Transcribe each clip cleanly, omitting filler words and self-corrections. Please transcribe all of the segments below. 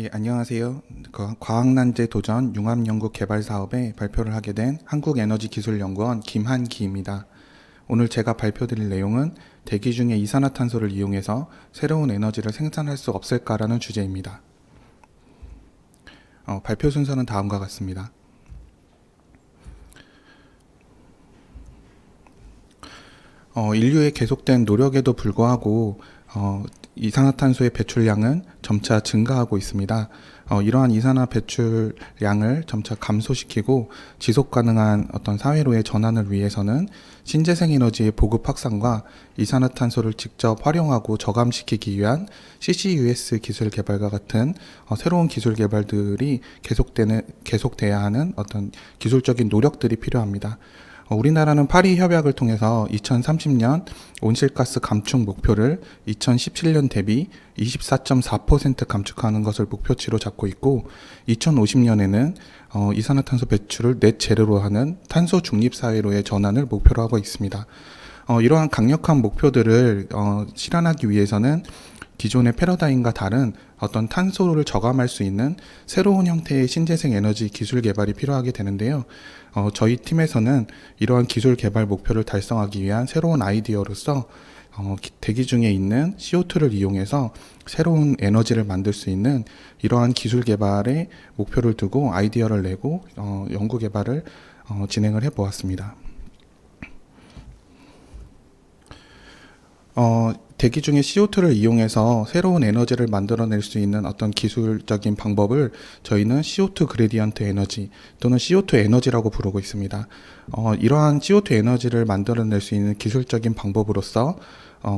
예, 안녕하세요. 과학난제 도전 융합연구 개발 사업에 발표를 하게 된 한국에너지기술연구원 김한기입니다. 오늘 제가 발표드릴 내용은 대기 중에 이산화탄소를 이용해서 새로운 에너지를 생산할 수 없을까라는 주제입니다. 발표 순서는 다음과 같습니다. 인류의 계속된 노력에도 불구하고 이산화탄소의 배출량은 점차 증가하고 있습니다. 이러한 이산화 배출량을 점차 감소시키고 지속 가능한 어떤 사회로의 전환을 위해서는 신재생 에너지의 보급 확산과 이산화탄소를 직접 활용하고 저감시키기 위한 CCUS 기술 개발과 같은 새로운 기술 개발들이 계속돼야 하는 어떤 기술적인 노력들이 필요합니다. 우리나라는 파리 협약을 통해서 2030년 온실가스 감축 목표를 2017년 대비 24.4% 감축하는 것을 목표치로 잡고 있고, 2050년에는 이산화탄소 배출을 넷 제로로 하는 탄소 중립 사회로의 전환을 목표로 하고 있습니다. 이러한 강력한 목표들을 실현하기 위해서는 기존의 패러다임과 다른 어떤 탄소를 저감할 수 있는 새로운 형태의 신재생 에너지 기술 개발이 필요하게 되는데요. 저희 팀에서는 이러한 기술 개발 목표를 달성하기 위한 새로운 아이디어로서 대기 중에 있는 CO2를 이용해서 새로운 에너지를 만들 수 있는 이러한 기술 개발에 목표를 두고 아이디어를 내고 연구 개발을 진행을 해보았습니다. 대기 중에 CO2를 이용해서 새로운 에너지를 만들어낼 수 있는 어떤 기술적인 방법을 저희는 CO2 그레디언트 에너지 또는 CO2 에너지라고 부르고 있습니다. 이러한 CO2 에너지를 만들어낼 수 있는 기술적인 방법으로서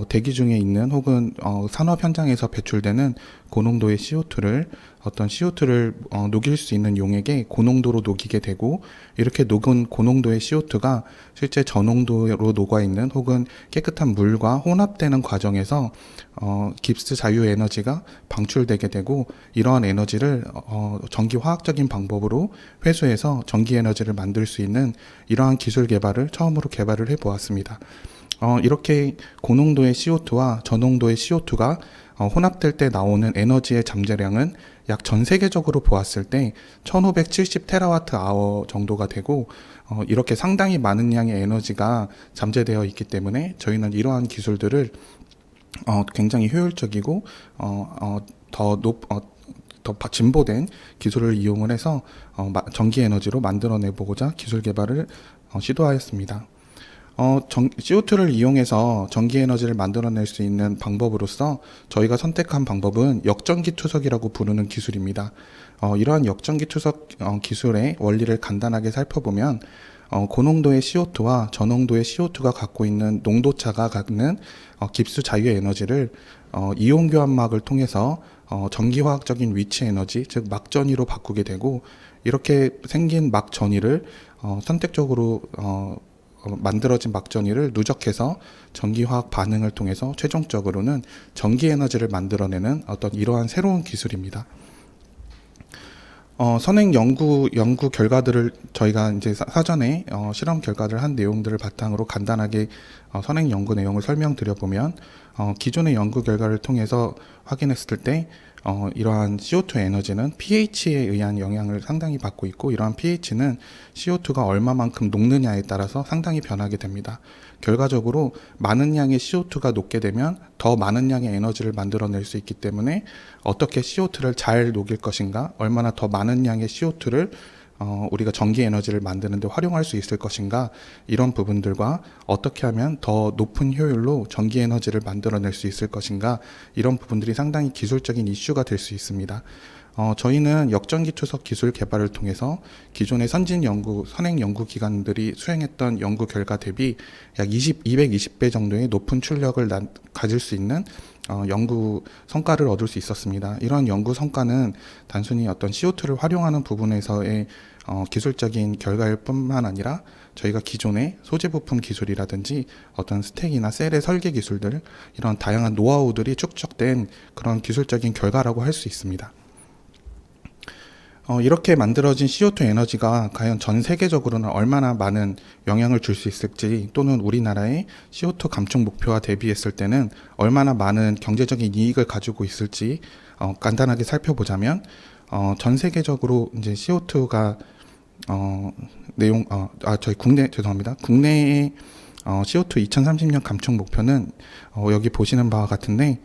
대기 중에 있는 혹은 산업 현장에서 배출되는 고농도의 CO2를 녹일 수 있는 용액에 고농도로 녹이게 되고, 이렇게 녹은 고농도의 CO2가 실제 저농도로 녹아있는 혹은 깨끗한 물과 혼합되는 과정에서 깁스 자유 에너지가 방출되게 되고, 이러한 에너지를 전기 화학적인 방법으로 회수해서 전기 에너지를 만들 수 있는 이러한 기술 개발을 처음으로 개발을 해보았습니다. 이렇게 고농도의 CO2와 저농도의 CO2가 혼합될 때 나오는 에너지의 잠재량은 약 전 세계적으로 보았을 때 1570 테라와트 아워 정도가 되고, 이렇게 상당히 많은 양의 에너지가 잠재되어 있기 때문에 저희는 이러한 기술들을 굉장히 효율적이고 더 진보된 기술을 이용을 해서 전기 에너지로 만들어내보고자 기술 개발을 시도하였습니다. CO2를 이용해서 전기 에너지를 만들어낼 수 있는 방법으로서 저희가 선택한 방법은 역전기 투석이라고 부르는 기술입니다. 이러한 역전기 투석 기술의 원리를 간단하게 살펴보면, 고농도의 CO2와 저농도의 CO2가 갖고 있는 농도차가 갖는 깁스 자유 에너지를 이온 교환막을 통해서 전기화학적인 위치 에너지, 즉 막전위로 바꾸게 되고, 이렇게 생긴 막전위를 선택적으로 만들어진 막전위를 누적해서 전기화학 반응을 통해서 최종적으로는 전기 에너지를 만들어내는 어떤 이러한 새로운 기술입니다. 선행 연구 결과들을 저희가 이제 사전에 실험 결과를 한 내용들을 바탕으로 간단하게 선행 연구 내용을 설명드려 보면, 기존의 연구 결과를 통해서 확인했을 때 이러한 CO2 에너지는 pH에 의한 영향을 상당히 받고 있고, 이러한 pH는 CO2가 얼마만큼 녹느냐에 따라서 상당히 변하게 됩니다. 결과적으로 많은 양의 CO2가 녹게 되면 더 많은 양의 에너지를 만들어낼 수 있기 때문에 어떻게 CO2를 잘 녹일 것인가, 얼마나 더 많은 양의 CO2를 우리가 전기 에너지를 만드는 데 활용할 수 있을 것인가, 이런 부분들과 어떻게 하면 더 높은 효율로 전기 에너지를 만들어낼 수 있을 것인가, 이런 부분들이 상당히 기술적인 이슈가 될 수 있습니다. 저희는 역전기 투석 기술 개발을 통해서 기존의 선행 연구 기관들이 수행했던 연구 결과 대비 약 220배 정도의 높은 출력을 가질 수 있는 연구 성과를 얻을 수 있었습니다. 이러한 연구 성과는 단순히 어떤 CO2를 활용하는 부분에서의 기술적인 결과일 뿐만 아니라 저희가 기존의 소재 부품 기술이라든지 어떤 스택이나 셀의 설계 기술들, 이런 다양한 노하우들이 축적된 그런 기술적인 결과라고 할 수 있습니다. 이렇게 만들어진 CO2 에너지가 과연 전 세계적으로는 얼마나 많은 영향을 줄 수 있을지, 또는 우리나라의 CO2 감축 목표와 대비했을 때는 얼마나 많은 경제적인 이익을 가지고 있을지 간단하게 살펴보자면, 전 세계적으로 이제 CO2가 저희 국내 죄송합니다. 국내의 CO2 2030년 감축 목표는 여기 보시는 바와 같은데,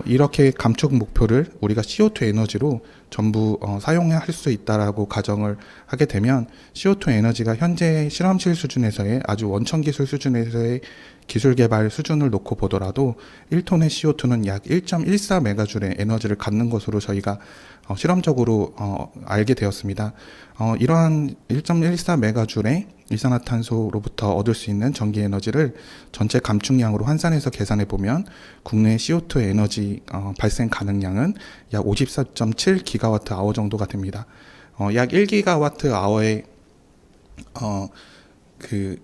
이렇게 감축 목표를 우리가 CO2 에너지로 전부 사용할 수 있다라고 가정을 하게 되면, CO2 에너지가 현재 실험실 수준에서의 아주 원천 기술 수준에서의 기술 개발 수준을 놓고 보더라도 1톤의 CO2는 약 1.14 메가줄의 에너지를 갖는 것으로 저희가 실험적으로 알게 되었습니다. 이러한 1.14 메가줄의 이산화탄소로부터 얻을 수 있는 전기 에너지를 전체 감축량으로 환산해서 계산해 보면 국내 CO2 에너지 발생 가능량은 약 54.7 기가와트 아워 정도가 됩니다. 약 1기가와트 아워의 그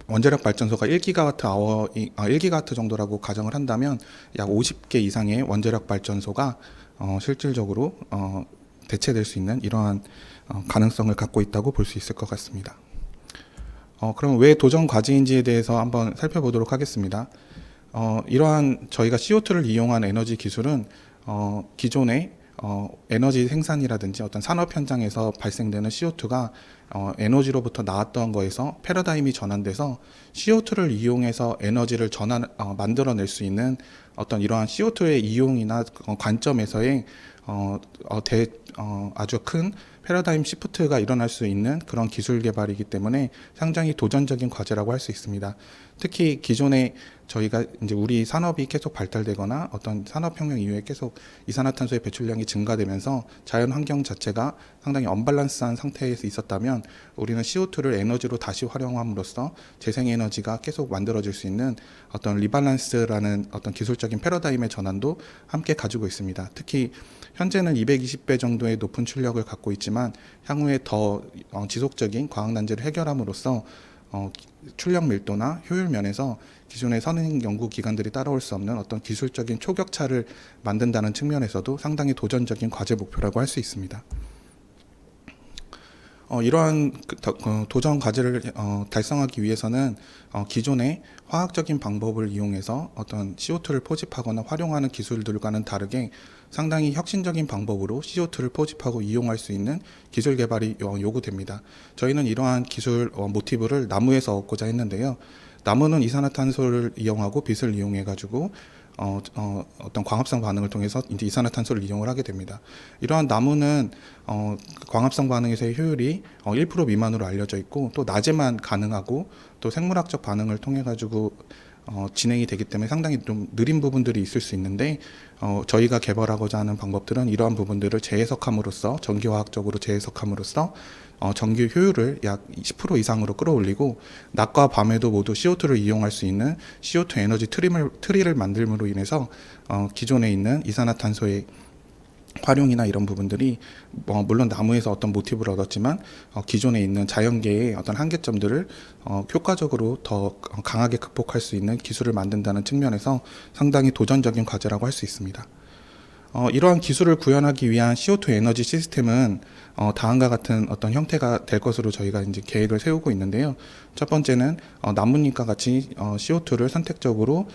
원자력 발전소가 1기가와트 정도라고 가정을 한다면 약 50개 이상의 원자력 발전소가 실질적으로 대체될 수 있는 이러한 가능성을 갖고 있다고 볼 수 있을 것 같습니다. 그럼 왜 도전 과제인지에 대해서 한번 살펴보도록 하겠습니다. 이러한 저희가 CO2를 이용한 에너지 기술은 기존의 에너지 생산이라든지 어떤 산업 현장에서 발생되는 CO2가 에너지로부터 나왔던 거에서 패러다임이 전환돼서 CO2를 이용해서 에너지를 만들어낼 수 있는 어떤 이러한 CO2의 이용이나 관점에서의 아주 큰 패러다임 시프트가 일어날 수 있는 그런 기술 개발이기 때문에 상당히 도전적인 과제라고 할 수 있습니다. 특히 기존에 저희가 이제 우리 산업이 계속 발달되거나 어떤 산업혁명 이후에 계속 이산화탄소의 배출량이 증가되면서 자연 환경 자체가 상당히 언밸런스한 상태에서 있었다면, 우리는 CO2를 에너지로 다시 활용함으로써 재생에너지가 계속 만들어질 수 있는 어떤 리밸런스라는 어떤 기술적인 패러다임의 전환도 함께 가지고 있습니다. 특히 현재는 220배 정도의 높은 출력을 갖고 있지만 향후에 더 지속적인 과학난제를 해결함으로써 출력 밀도나 효율 면에서 기존의 선행 연구 기관들이 따라올 수 없는 어떤 기술적인 초격차를 만든다는 측면에서도 상당히 도전적인 과제 목표라고 할 수 있습니다. 이러한 도전 과제를 달성하기 위해서는 기존의 화학적인 방법을 이용해서 어떤 CO2를 포집하거나 활용하는 기술들과는 다르게 상당히 혁신적인 방법으로 CO2를 포집하고 이용할 수 있는 기술 개발이 요구됩니다. 저희는 이러한 기술 모티브를 나무에서 얻고자 했는데요. 나무는 이산화탄소를 이용하고 빛을 이용해 가지고 어떤 광합성 반응을 통해서 이제 이산화탄소를 이용을 하게 됩니다. 이러한 나무는 광합성 반응에서의 효율이 1% 미만으로 알려져 있고, 또 낮에만 가능하고, 또 생물학적 반응을 통해 가지고 진행이 되기 때문에 상당히 좀 느린 부분들이 있을 수 있는데, 저희가 개발하고자 하는 방법들은 이러한 부분들을 재해석함으로써, 전기화학적으로 재해석함으로써 전기 효율을 약 10% 이상으로 끌어올리고, 낮과 밤에도 모두 CO2를 이용할 수 있는 CO2 에너지 트리를 만들므로 인해서 기존에 있는 이산화탄소의 활용이나 이런 부분들이 물론 나무에서 어떤 모티브를 얻었지만 기존에 있는 자연계의 어떤 한계점들을 효과적으로 더 강하게 극복할 수 있는 기술을 만든다는 측면에서 상당히 도전적인 과제라고 할 수 있습니다. 이러한 기술을 구현하기 위한 CO2 에너지 시스템은 다음과 같은 어떤 형태가 될 것으로 저희가 이제 계획을 세우고 있는데요. 첫 번째는 나뭇잎과 같이 CO2를 선택적으로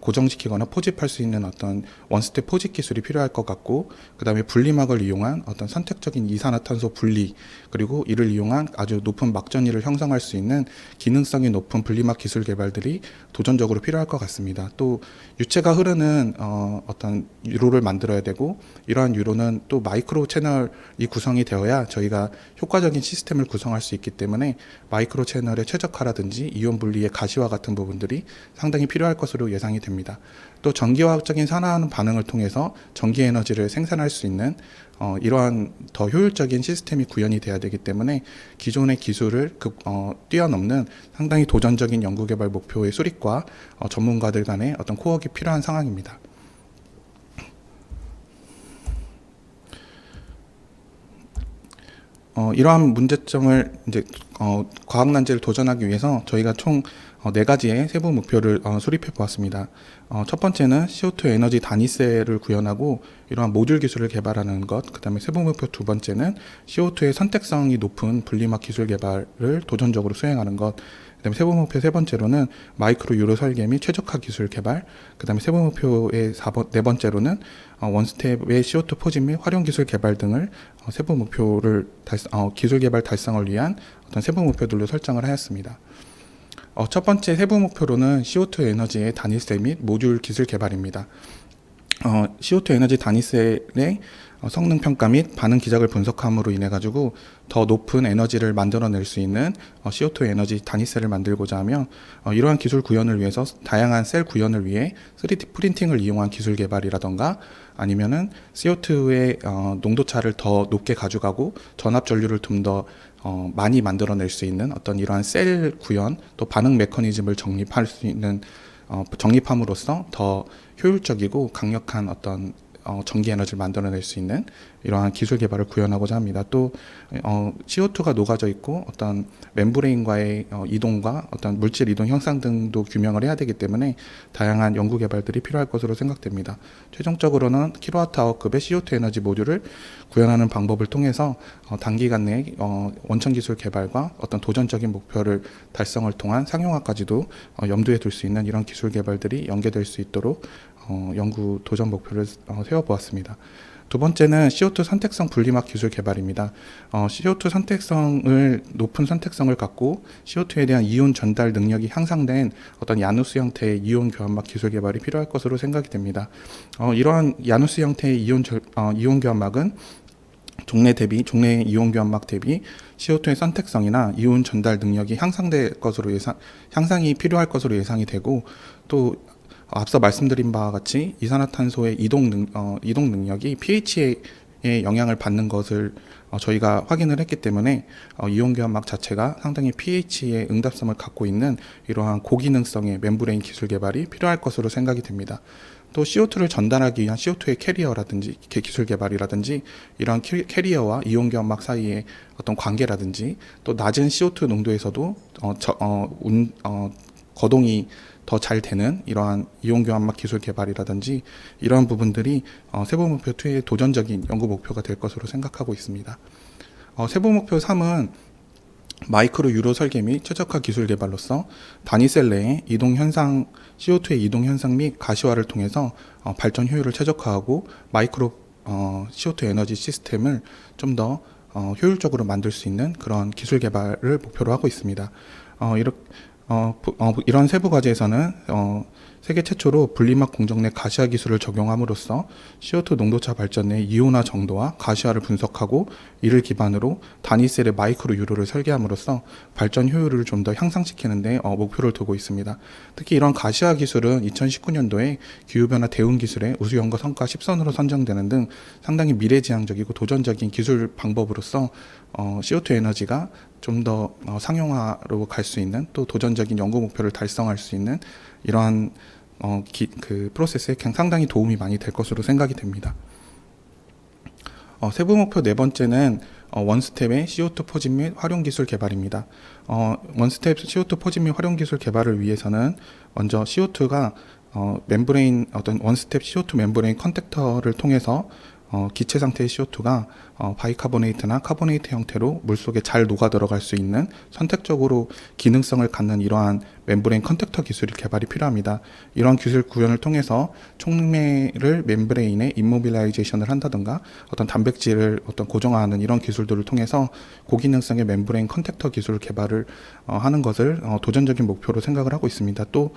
고정시키거나 포집할 수 있는 어떤 원스텝 포집 기술이 필요할 것 같고, 그 다음에 분리막을 이용한 어떤 선택적인 이산화탄소 분리, 그리고 이를 이용한 아주 높은 막전위를 형성할 수 있는 기능성이 높은 분리막 기술 개발들이 도전적으로 필요할 것 같습니다. 또 유체가 흐르는 어떤 유로를 만들어야 되고, 이러한 유로는 또 마이크로 채널이 구성이 되어야 저희가 효과적인 시스템을 구성할 수 있기 때문에 마이크로 채널의 최적화라든지 이온 분리의 가시화 같은 부분들이 상당히 필요할 것으로 예상이 됩니다. 또 전기화학적인 산화하는 반응을 통해서 전기 에너지를 생산할 수 있는 이러한 더 효율적인 시스템이 구현이 돼야 되기 때문에 기존의 기술을 뛰어넘는 상당히 도전적인 연구개발 목표의 수립과 전문가들 간의 어떤 코어가 필요한 상황입니다. 이러한 문제점을 이제 과학 난제를 도전하기 위해서 저희가 총 4가지의 세부 목표를 수립해 보았습니다. 첫 번째는 CO2 에너지 단위세를 구현하고 이러한 모듈 기술을 개발하는 것. 그다음에 세부 목표 두 번째는 CO2의 선택성이 높은 분리막 기술 개발을 도전적으로 수행하는 것. 그다음에 세부 목표 세 번째로는 마이크로 유로 설계 및 최적화 기술 개발. 그다음에 세부 목표의 네 번째로는 원스텝의 CO2 포집 및 활용 기술 개발 등을 세부 목표를 기술 개발 달성을 위한 어떤 세부 목표들로 설정을 하였습니다. 첫 번째 세부 목표로는 CO2 에너지의 단위세 및 모듈 기술 개발입니다. CO2 에너지 단위셀의 성능 평가 및 반응 기작을 분석함으로 인해 가지고 더 높은 에너지를 만들어낼 수 있는 CO2 에너지 단위셀을 만들고자 하며 이러한 기술 구현을 위해서 다양한 셀 구현을 위해 3D 프린팅을 이용한 기술 개발이라던가 아니면은 CO2의 농도차를 더 높게 가져가고 전압 전류를 좀 더 많이 만들어낼 수 있는 어떤 이러한 셀 구현 또 반응 메커니즘을 정립할 수 있는 정립함으로써 더 효율적이고 강력한 어떤 전기 에너지를 만들어낼 수 있는 이러한 기술 개발을 구현하고자 합니다. 또 CO2가 녹아져 있고 어떤 멤브레인과의 이동과 어떤 물질 이동 형상 등도 규명을 해야 되기 때문에 다양한 연구 개발들이 필요할 것으로 생각됩니다. 최종적으로는 킬로와트아워급의 CO2 에너지 모듈을 구현하는 방법을 통해서 단기간 내에 원천 기술 개발과 어떤 도전적인 목표를 달성을 통한 상용화까지도 염두에 둘 수 있는 이런 기술 개발들이 연계될 수 있도록 연구 도전 목표를 세워보았습니다. 두 번째는 CO2 선택성 분리막 기술 개발입니다. CO2 선택성을 높은 선택성을 갖고 CO2에 대한 이온 전달 능력이 향상된 어떤 야누스 형태의 이온 교환막 기술 개발이 필요할 것으로 생각이 됩니다. 이러한 야누스 형태의 이온 교환막은 종래 이온 교환막 대비 CO2의 선택성이나 이온 전달 능력이 향상이 필요할 것으로 예상이 되고 또 앞서 말씀드린 바와 같이 이산화탄소의 이동 능력이 pH에 영향을 받는 것을 저희가 확인을 했기 때문에 이온 교환막 자체가 상당히 pH의 응답성을 갖고 있는 이러한 고기능성의 멤브레인 기술 개발이 필요할 것으로 생각이 됩니다. 또 CO2를 전달하기 위한 CO2의 캐리어라든지 기술 개발이라든지 이러한 캐리어와 이온 교환막 사이의 어떤 관계라든지 또 낮은 CO2 농도에서도 거동이 더 잘 되는 이러한 이온 교환막 기술 개발이라든지 이러한 부분들이 세부 목표 2의 도전적인 연구 목표가 될 것으로 생각하고 있습니다. 세부 목표 3은 마이크로 유로 설계 및 최적화 기술 개발로서 단위셀 내의 CO2의 이동 현상 및 가시화를 통해서 발전 효율을 최적화하고 마이크로 CO2 에너지 시스템을 좀 더 효율적으로 만들 수 있는 그런 기술 개발을 목표로 하고 있습니다. 이런 세부 과제에서는 세계 최초로 분리막 공정 내 가시화 기술을 적용함으로써 CO2 농도차 발전 내 이온화 정도와 가시화를 분석하고 이를 기반으로 단위셀의 마이크로 유로를 설계함으로써 발전 효율을 좀 더 향상시키는 데 목표를 두고 있습니다. 특히 이런 가시화 기술은 2019년도에 기후변화 대응 기술의 우수 연구 성과 10선으로 선정되는 등 상당히 미래지향적이고 도전적인 기술 방법으로서 CO2 에너지가 좀 더 상용화로 갈 수 있는 또 도전적인 연구 목표를 달성할 수 있는 이러한 프로세스에 상당히 도움이 많이 될 것으로 생각이 됩니다. 세부 목표 네 번째는 원스텝의 CO2 포집 및 활용 기술 개발입니다. 원스텝 CO2 포집 및 활용 기술 개발을 위해서는 먼저 CO2가 원스텝 CO2 멤브레인 컨택터를 통해서 기체 상태의 CO2가 바이카보네이트나 카보네이트 형태로 물속에 잘 녹아 들어갈 수 있는 선택적으로 기능성을 갖는 이러한 멤브레인 컨택터 기술이 개발이 필요합니다. 이러한 기술 구현을 통해서 촉매를 멤브레인에 임모빌라이제이션을 한다든가 어떤 단백질을 고정화하는 이런 기술들을 통해서 고기능성의 멤브레인 컨택터 기술 개발을 하는 것을 도전적인 목표로 생각을 하고 있습니다. 또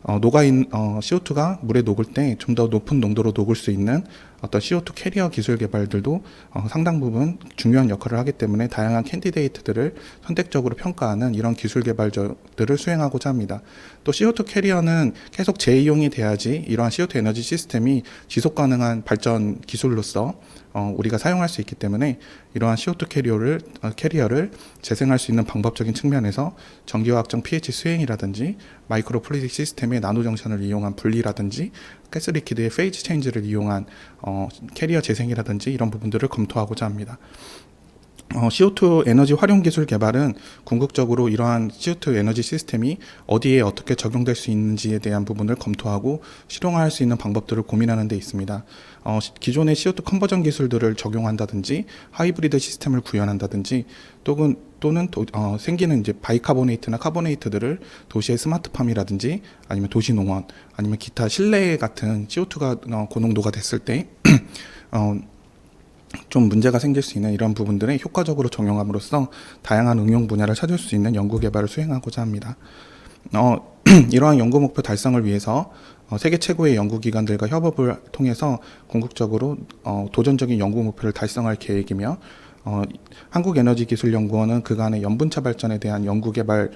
CO2가 물에 녹을 때 좀 더 높은 농도로 녹을 수 있는 어떤 CO2 캐리어 기술 개발들도 상당 부분 중요한 역할을 하기 때문에 다양한 캔디데이트들을 선택적으로 평가하는 이런 기술 개발들을 수행하고자 합니다. 또 CO2 캐리어는 계속 재이용이 돼야지 이러한 CO2 에너지 시스템이 지속 가능한 발전 기술로서 우리가 사용할 수 있기 때문에 이러한 CO2 캐리어를 재생할 수 있는 방법적인 측면에서 전기화학적 pH 수행이라든지 마이크로 플루이딕 시스템의 나노 정션을 이용한 분리라든지 가스 리퀴드의 페이즈 체인지를 이용한 캐리어 재생이라든지 이런 부분들을 검토하고자 합니다. CO2 에너지 활용 기술 개발은 궁극적으로 이러한 CO2 에너지 시스템이 어디에 어떻게 적용될 수 있는지에 대한 부분을 검토하고 실용화할 수 있는 방법들을 고민하는 데 있습니다. 기존의 CO2 컨버전 기술들을 적용한다든지 하이브리드 시스템을 구현한다든지 또는 생기는 이제 바이카보네이트나 카보네이트들을 도시의 스마트팜이라든지 아니면 도시 농원 아니면 기타 실내 같은 CO2가 고농도가 됐을 때 좀 문제가 생길 수 있는 이런 부분들에 효과적으로 적용함으로써 다양한 응용 분야를 찾을 수 있는 연구 개발을 수행하고자 합니다. 이러한 연구 목표 달성을 위해서 세계 최고의 연구기관들과 협업을 통해서 궁극적으로 도전적인 연구 목표를 달성할 계획이며 한국에너지기술연구원은 그간의 연분차 발전에 대한 연구개발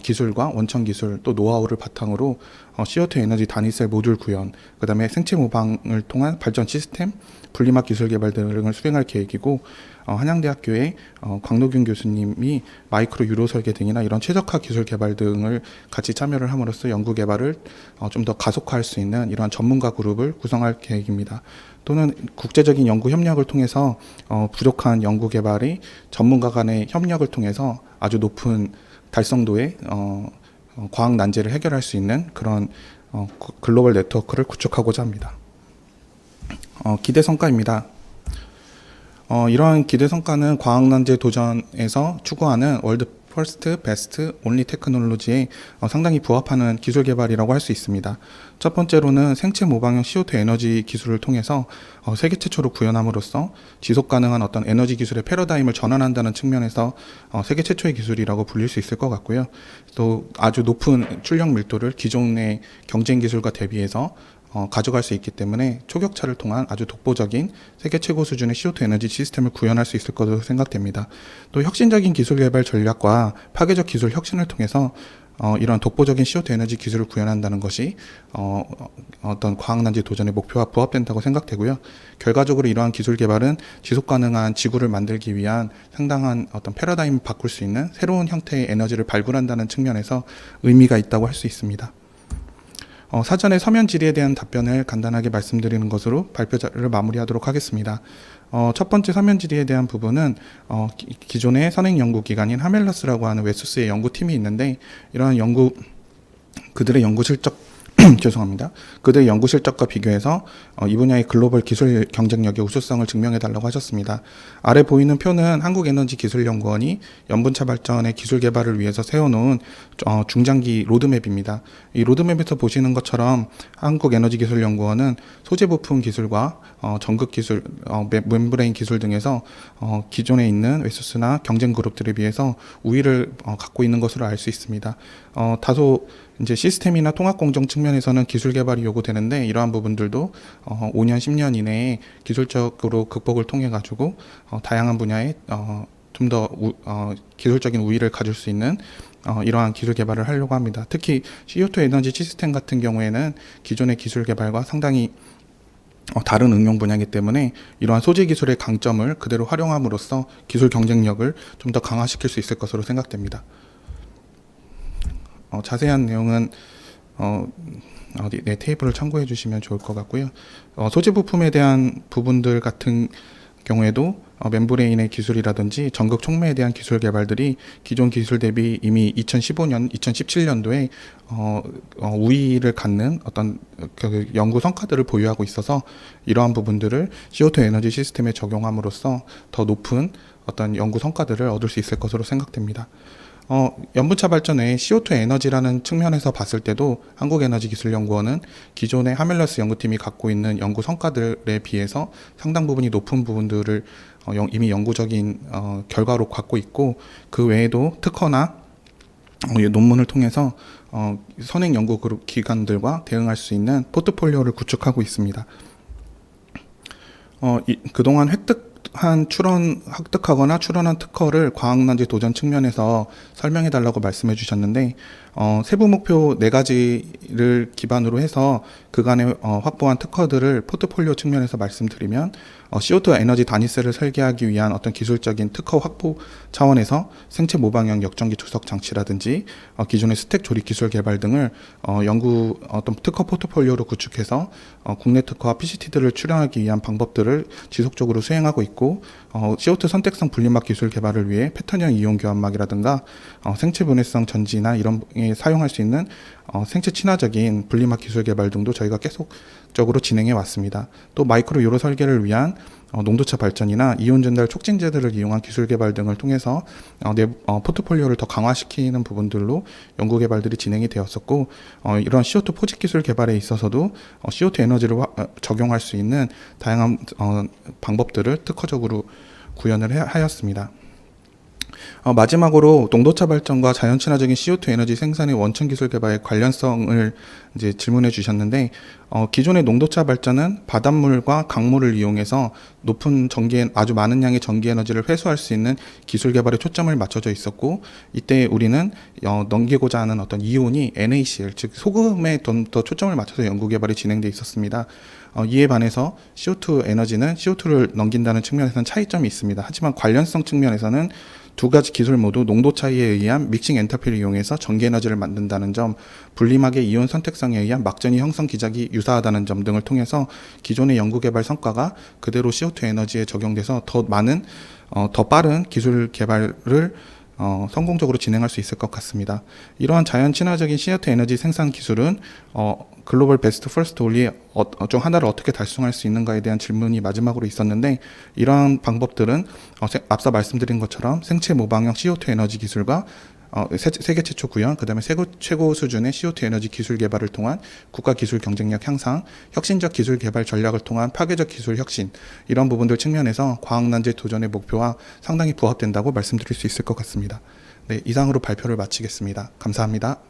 기술과 원천 기술 또 노하우를 바탕으로 CO2 에너지 단위셀 모듈 구현, 그 다음에 생체 모방을 통한 발전 시스템, 분리막 기술 개발 등을 수행할 계획이고 한양대학교의 광노균 교수님이 마이크로 유로 설계 등이나 이런 최적화 기술 개발 등을 같이 참여를 함으로써 연구 개발을 좀 더 가속화할 수 있는 이러한 전문가 그룹을 구성할 계획입니다. 또는 국제적인 연구 협력을 통해서 부족한 연구 개발이 전문가 간의 협력을 통해서 아주 높은 달성도의 과학 난제를 해결할 수 있는 그런 글로벌 네트워크를 구축하고자 합니다. 기대 성과입니다. 이러한 기대 성과는 과학 난제 도전에서 추구하는 월드 퍼스트, 베스트, 온리 테크놀로지에 상당히 부합하는 기술 개발이라고 할 수 있습니다. 첫 번째로는 생체 모방형 CO2 에너지 기술을 통해서 세계 최초로 구현함으로써 지속 가능한 어떤 에너지 기술의 패러다임을 전환한다는 측면에서 세계 최초의 기술이라고 불릴 수 있을 것 같고요. 또 아주 높은 출력 밀도를 기존의 경쟁 기술과 대비해서 가져갈 수 있기 때문에 초격차를 통한 아주 독보적인 세계 최고 수준의 CO2 에너지 시스템을 구현할 수 있을 것으로 생각됩니다. 또 혁신적인 기술 개발 전략과 파괴적 기술 혁신을 통해서 이런 독보적인 CO2 에너지 기술을 구현한다는 것이 어떤 과학난제 도전의 목표와 부합된다고 생각되고요. 결과적으로 이러한 기술 개발은 지속 가능한 지구를 만들기 위한 상당한 어떤 패러다임을 바꿀 수 있는 새로운 형태의 에너지를 발굴한다는 측면에서 의미가 있다고 할 수 있습니다. 사전에 서면 질의에 대한 답변을 간단하게 말씀드리는 것으로 발표를 마무리하도록 하겠습니다. 첫 번째 서면 질의에 대한 부분은 기존의 선행 연구기관인 하멜러스라고 하는 웨소스의 연구팀이 있는데 이러한 그들의 연구 실적 죄송합니다. 그들의 연구 실적과 비교해서 이 분야의 글로벌 기술 경쟁력의 우수성을 증명해달라고 하셨습니다. 아래 보이는 표는 한국에너지기술연구원이 연분차 발전의 기술 개발을 위해서 세워놓은 중장기 로드맵입니다. 이 로드맵에서 보시는 것처럼 한국에너지기술연구원은 소재 부품 기술과 전극 기술, 멤브레인 기술 등에서 기존에 있는 웨소스나 경쟁 그룹들에 비해서 우위를 갖고 있는 것으로 알 수 있습니다. 다소 이제 시스템이나 통합 공정 측면에서는 기술 개발이 요구되는데 이러한 부분들도 5년, 10년 이내에 기술적으로 극복을 통해 가지고 다양한 분야에 좀 더 기술적인 우위를 가질 수 있는 이러한 기술 개발을 하려고 합니다. 특히 CO2 에너지 시스템 같은 경우에는 기존의 기술 개발과 상당히 다른 응용 분야이기 때문에 이러한 소재 기술의 강점을 그대로 활용함으로써 기술 경쟁력을 좀 더 강화시킬 수 있을 것으로 생각됩니다. 자세한 내용은 테이블을 참고해 주시면 좋을 것 같고요. 소재 부품에 대한 부분들 같은 경우에도 멤브레인의 기술이라든지 전극 촉매에 대한 기술 개발들이 기존 기술 대비 이미 2015년, 2017년도에 우위를 갖는 어떤 그 연구 성과들을 보유하고 있어서 이러한 부분들을 CO2 에너지 시스템에 적용함으로써 더 높은 어떤 연구 성과들을 얻을 수 있을 것으로 생각됩니다. 연분차 발전의 CO2 에너지라는 측면에서 봤을 때도 한국에너지기술연구원은 기존의 하멜러스 연구팀이 갖고 있는 연구 성과들에 비해서 상당 부분이 높은 부분들을 이미 연구적인 결과로 갖고 있고 그 외에도 특허나 논문을 통해서 선행 연구 그룹 기관들과 대응할 수 있는 포트폴리오를 구축하고 있습니다. 그동안 획득하거나 출원한 특허를 과학난제 도전 측면에서 설명해 달라고 말씀해 주셨는데 세부 목표 4가지를 기반으로 해서 그간에 확보한 특허들을 포트폴리오 측면에서 말씀드리면 CO2 에너지 단위셀을 설계하기 위한 어떤 기술적인 특허 확보 차원에서 생체 모방형 역전기 주석 장치라든지 기존의 스택 조립 기술 개발 등을 연구 어떤 특허 포트폴리오로 구축해서 국내 특허와 PCT들을 출원하기 위한 방법들을 지속적으로 수행하고 있고, CO2 선택성 분리막 기술 개발을 위해 패턴형 이온 교환막이라든가 생체 분해성 전지나 이런 에 사용할 수 있는 생체 친화적인 분리막 기술 개발 등도 저희가 계속적으로 진행해 왔습니다. 또 마이크로 요로 설계를 위한 농도차 발전이나 이온 전달 촉진제들을 이용한 기술 개발 등을 통해서 포트폴리오를 더 강화시키는 부분들로 연구 개발들이 진행이 되었었고, 이런 CO2 포집 기술 개발에 있어서도 CO2 에너지를 적용할 수 있는 다양한 방법들을 특허적으로 구현을 하였습니다. 마지막으로 농도차 발전과 자연 친화적인 CO2 에너지 생산의 원천 기술 개발의 관련성을 이제 질문해 주셨는데, 기존의 농도차 발전은 바닷물과 강물을 이용해서 높은 아주 많은 양의 전기 에너지를 회수할 수 있는 기술 개발에 초점을 맞춰져 있었고, 이때 우리는 넘기고자 하는 어떤 이온이 NaCl, 즉 소금에 더 초점을 맞춰서 연구 개발이 진행돼 있었습니다. 이에 반해서 CO2 에너지는 CO2를 넘긴다는 측면에서는 차이점이 있습니다. 하지만 관련성 측면에서는 두 가지 기술 모두 농도 차이에 의한 믹싱 엔터피를 이용해서 전기 에너지를 만든다는 점, 분리막의 이온 선택성에 의한 막전이 형성 기작이 유사하다는 점 등을 통해서 기존의 연구 개발 성과가 그대로 CO2 에너지에 적용돼서 더 빠른 기술 개발을 성공적으로 진행할 수 있을 것 같습니다. 이러한 자연 친화적인 CO2 에너지 생산 기술은 글로벌 베스트 퍼스트 올리 중 하나를 어떻게 달성할 수 있는가에 대한 질문이 마지막으로 있었는데, 이러한 방법들은 앞서 말씀드린 것처럼 생체 모방형 CO2 에너지 기술과 세계 최초 구현, 그 다음에 최고 수준의 CO2 에너지 기술 개발을 통한 국가 기술 경쟁력 향상, 혁신적 기술 개발 전략을 통한 파괴적 기술 혁신, 이런 부분들 측면에서 과학난제 도전의 목표와 상당히 부합된다고 말씀드릴 수 있을 것 같습니다. 네, 이상으로 발표를 마치겠습니다. 감사합니다.